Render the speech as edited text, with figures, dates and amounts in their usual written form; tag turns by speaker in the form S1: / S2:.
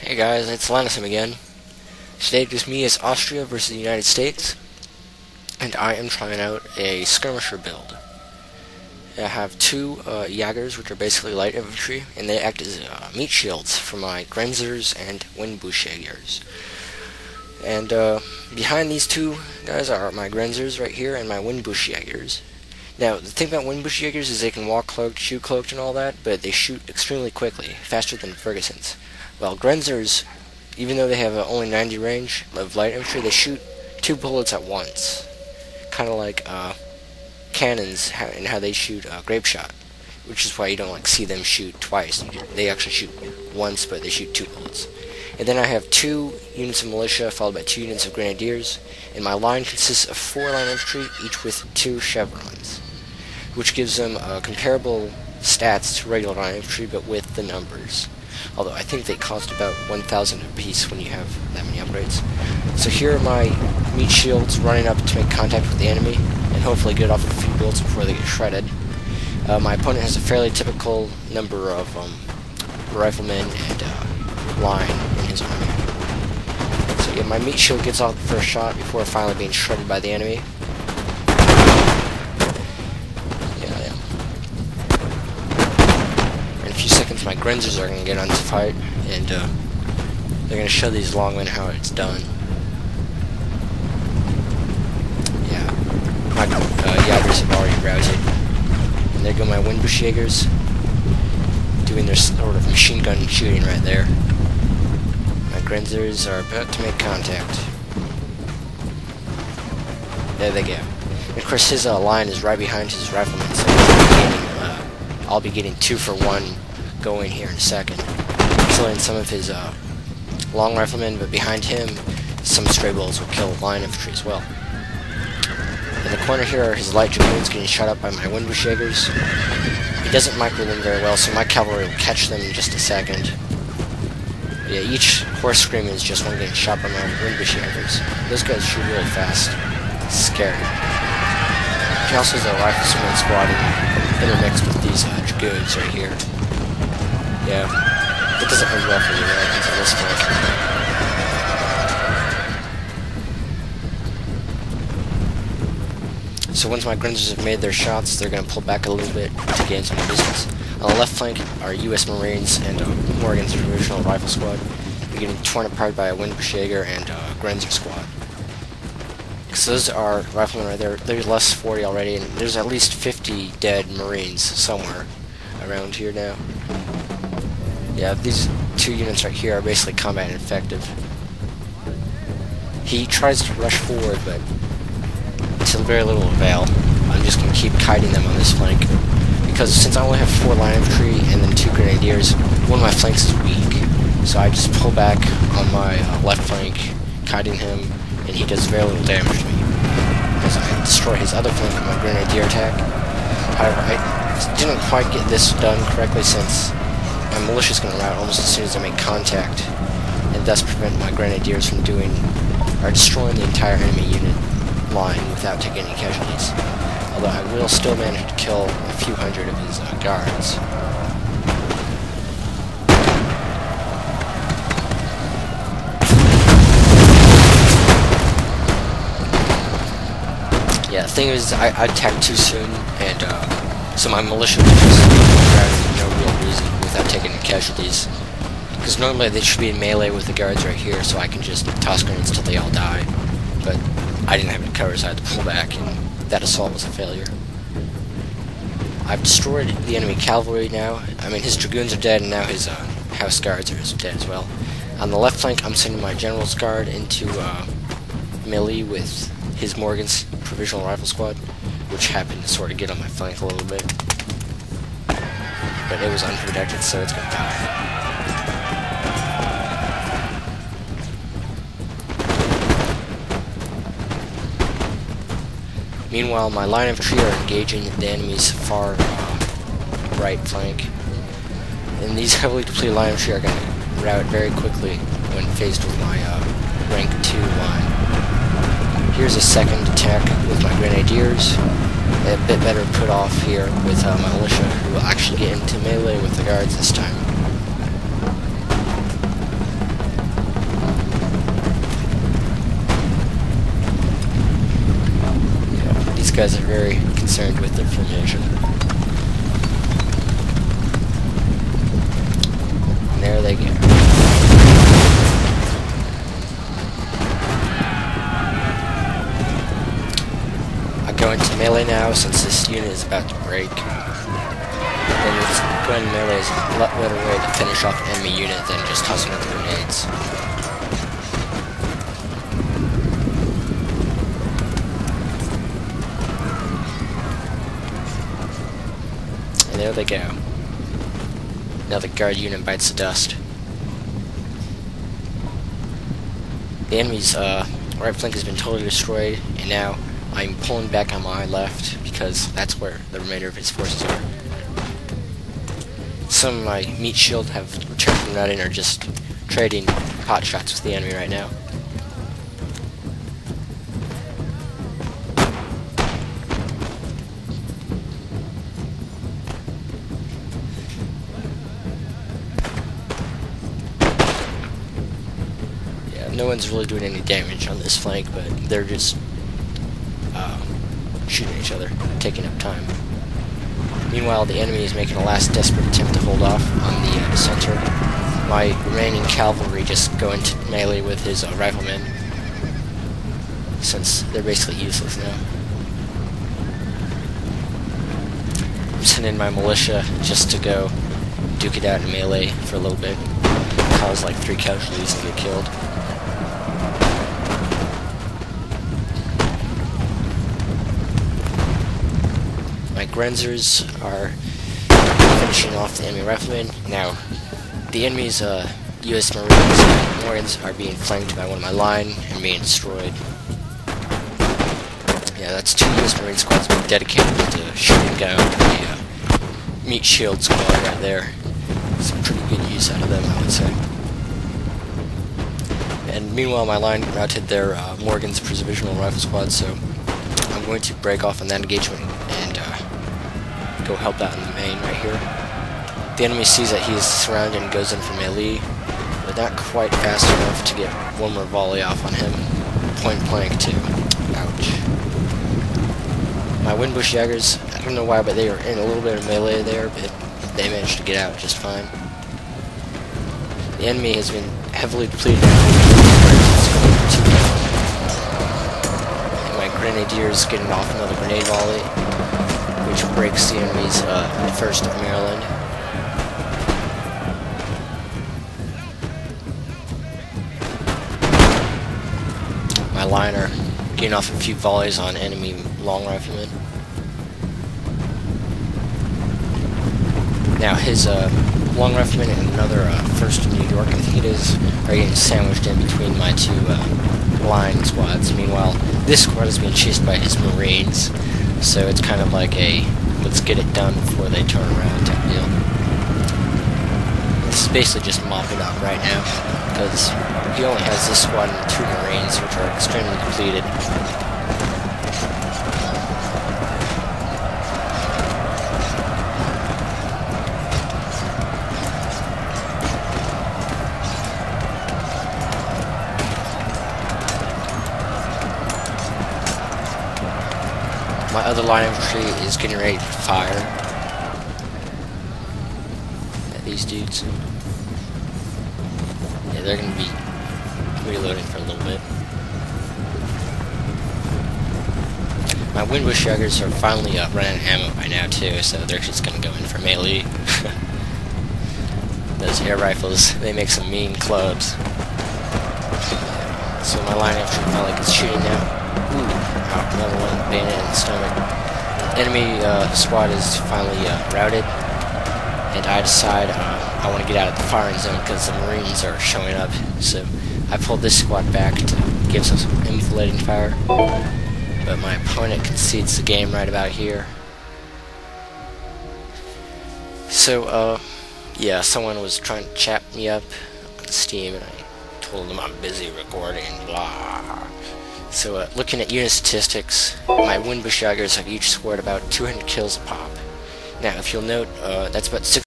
S1: Hey guys, it's Lanissum again. Today just me as Austria versus the United States, and I am trying out a skirmisher build. I have two Jaegers, which are basically light infantry, and they act as meat shields for my Grenzers and Windbusche Jaegers. And behind these two guys are my Grenzers right here and my Windbusche Jaegers. Now, the thing about Windbusche Jaegers is they can walk cloaked, shoot cloaked, and all that, but they shoot extremely quickly, faster than Ferguson's. Well, Grenzers, even though they have only 90 range of light infantry, they shoot 2 bullets at once. Kind of like cannons and how they shoot grape shot, which is why you don't see them shoot twice. They actually shoot once, but they shoot 2 bullets. And then I have 2 units of militia, followed by 2 units of grenadiers, and my line consists of 4 line infantry, each with 2 chevrons, which gives them comparable stats to regular line infantry, but with the numbers. Although I think they cost about 1,000 apiece when you have that many upgrades. So here are my meat shields running up to make contact with the enemy, and hopefully get off a few bullets before they get shredded. My opponent has a fairly typical number of riflemen and line in his army. So yeah, my meat shield gets off the first shot before finally being shredded by the enemy. My Grenzers are going to get on to fight, and they're going to show these longmen how it's done. Yeah, my Jaegers have already routed. And there go my Windbusche Jaegers, doing their sort of machine gun shooting right there. My Grenzers are about to make contact. There they go. And of course his line is right behind his riflemen, so I'll be getting 2 for 1 going here in a second, killing some of his long riflemen, but behind him some stray bullets will kill line infantry as well. In the corner here are his light dragoons getting shot up by my Windbusche Jaegers. He doesn't micro them very well, so my cavalry will catch them in just a second. Yeah, each horse scream is just one getting shot by my Windbusche Jaegers. Those guys shoot really fast. It's scary. He also has a rifleman squad intermixed with these dragoons right here. Yeah, it doesn't end well for the Americans on this flank. So once my Grenzers have made their shots, they're going to pull back a little bit to gain some distance. On the left flank are U.S. Marines and Morgan's Provisional Rifle Squad. They're getting torn apart by a Windbusche Jaeger and Grenzer squad. So those are riflemen right there. There's less 40 already, and there's at least 50 dead Marines somewhere around here now. Yeah, these 2 units right here are basically combat ineffective. He tries to rush forward, but to very little avail. I'm just going to keep kiting them on this flank, because since I only have 4 line infantry and then 2 grenadiers, one of my flanks is weak. So I just pull back on my left flank, kiting him, and he does very little damage to me, because I destroy his other flank with my grenadier attack. However, I didn't quite get this done correctly, since my militia is going to rout almost as soon as I make contact, and thus prevent my grenadiers from destroying the entire enemy unit line without taking any casualties. Although I will still manage to kill a few hundred of his guards. Yeah, the thing is, I attacked too soon, and so my militia was just routed for no real reason, without taking any casualties. Because normally they should be in melee with the guards right here, so I can just toss grenades until they all die. But I didn't have any cover, so I had to pull back, and that assault was a failure. I've destroyed the enemy cavalry now. I mean, his dragoons are dead, and now his house guards are dead as well. On the left flank, I'm sending my Generals Guard into melee with his Morgan's Provisional Rifle Squad, which happened to sort of get on my flank a little bit. But it was unprotected, so it's gonna die. Meanwhile, my line infantry are engaging the enemy's far right flank, and these heavily depleted line infantry are going to rout very quickly when faced with my rank 2 line. Here's a second attack with my Grenadiers, a bit better put off here with my militia, who will actually get into melee with the guards this time. guys are very concerned with their formation. And there they go. I go into melee now since this unit is about to break. Then it's going to melee is a lot better way to finish off an enemy unit than just tossing out the grenades. And there they go. Now the guard unit bites the dust. The enemy's right flank has been totally destroyed, and now I'm pulling back on my left because that's where the remainder of his forces are. Some of my meat shield have returned from that and are just trading pot shots with the enemy right now. Yeah, no one's really doing any damage on this flank, but they're just shooting each other, taking up time. Meanwhile, the enemy is making a last desperate attempt to hold off on the center. My remaining cavalry just go into melee with his riflemen, since they're basically useless now. I'm sending my militia just to go duke it out in melee for a little bit, cause like 3 casualties and get killed. My Grenzers are finishing off the enemy riflemen. Now, the enemy's U.S. Marines and Morgans are being flanked by one of my line and being destroyed. Yeah, that's 2 U.S. Marine squads being dedicated to shooting down the meat shield squad right there. Some pretty good use out of them, I would say. And meanwhile, my line routed their Morgan's Provisional Rifle Squad, so I'm going to break off on that engagement and go help out in the main right here. The enemy sees that he is surrounded and goes in for melee, but not quite fast enough to get one more volley off on him. Point blank too. Ouch. My Windbusche Jaegers, I don't know why, but they were in a little bit of melee there, but they managed to get out just fine. The enemy has been heavily depleted. And my Grenadiers getting off another grenade volley, which breaks the enemy's 1st of Maryland. My line are getting off a few volleys on enemy long riflemen. Now his long rifleman and another 1st of New York, I think it is, are getting sandwiched in between my 2 line squads. Meanwhile, this squad is being chased by his Marines. So it's kind of like a let's get it done before they turn around type deal. This is basically just mopping up right now, because he only has this squad and 2 Marines, which are extremely depleted. My other line infantry is getting ready to fire at these dudes. Yeah, they're going to be reloading for a little bit. My Windbusche Jaegers are finally running out of ammo by now too, so they're just going to go in for melee. Those air rifles, they make some mean clubs. So my line infantry finally gets shooting now. Ooh, another one, bayonet in the stomach. Enemy squad is finally routed, and I decide I want to get out of the firing zone because the Marines are showing up. So I pulled this squad back to give some enfilading fire, but my opponent concedes the game right about here. So yeah, someone was trying to chat me up on Steam, and I told them I'm busy recording, blah. So looking at unit statistics, my Windbusche Jaegers have each scored about 200 kills a pop. Now, if you'll note, that's about 6